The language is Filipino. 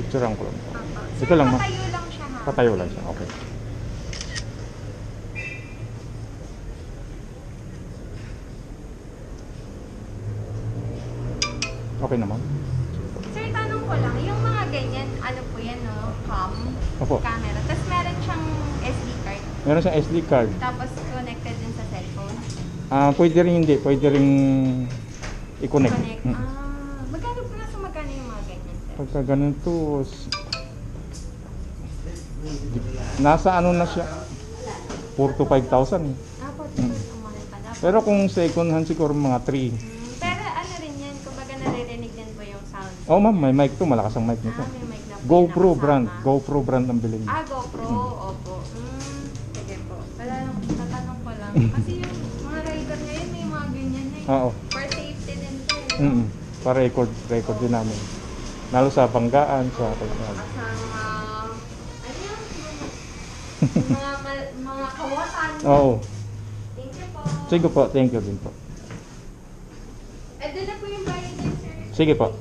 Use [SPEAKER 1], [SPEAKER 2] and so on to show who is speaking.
[SPEAKER 1] Picturean ko lang.
[SPEAKER 2] Sir,
[SPEAKER 1] Ito lang, ma'am.
[SPEAKER 2] patayo lang siya, ma'am.
[SPEAKER 1] Patayo lang siya. Okay. Okay naman.
[SPEAKER 2] Sir, tanong ko lang, yung mga ganyan, ano po yan, no? Cam,
[SPEAKER 1] Opo.
[SPEAKER 2] camera. Tapos meron siyang SD card.
[SPEAKER 1] Meron siyang SD card.
[SPEAKER 2] Tapos connected din sa cellphone.
[SPEAKER 1] Pwede rin hindi. Pwede rin i-connect.
[SPEAKER 2] Connect. Magkano po nasa magkano yung mga ganyan, sir?
[SPEAKER 1] Pagka ganun to, nasa ano na siya? 4 to 5,000.
[SPEAKER 2] Po, ang mahal pala.
[SPEAKER 1] Pero kung second hand siguro mga 3.
[SPEAKER 2] Pero ano rin yan, kumbaga naririnig din po yung sound.
[SPEAKER 1] Oh ma'am, may mic to. Malakas ang mic nito.
[SPEAKER 2] May mic na po
[SPEAKER 1] GoPro
[SPEAKER 2] na
[SPEAKER 1] brand.
[SPEAKER 2] kasama.
[SPEAKER 1] GoPro brand ang bilhin.
[SPEAKER 2] GoPro, opo. Sige po. Wala lang, tatanong ko lang. Kasi yung mga rider ngayon may mga ganyan na
[SPEAKER 1] Oo.
[SPEAKER 2] For safety din po. No?
[SPEAKER 1] Pa-record din namin. Lalo sa banggaan, sa
[SPEAKER 2] Sa mga, ano yan? Mga kawatan.
[SPEAKER 1] Oo.
[SPEAKER 2] Thank you po.
[SPEAKER 1] Sige po, thank you din po.
[SPEAKER 2] Doon na po yung bayad din, sir.
[SPEAKER 1] Sige po.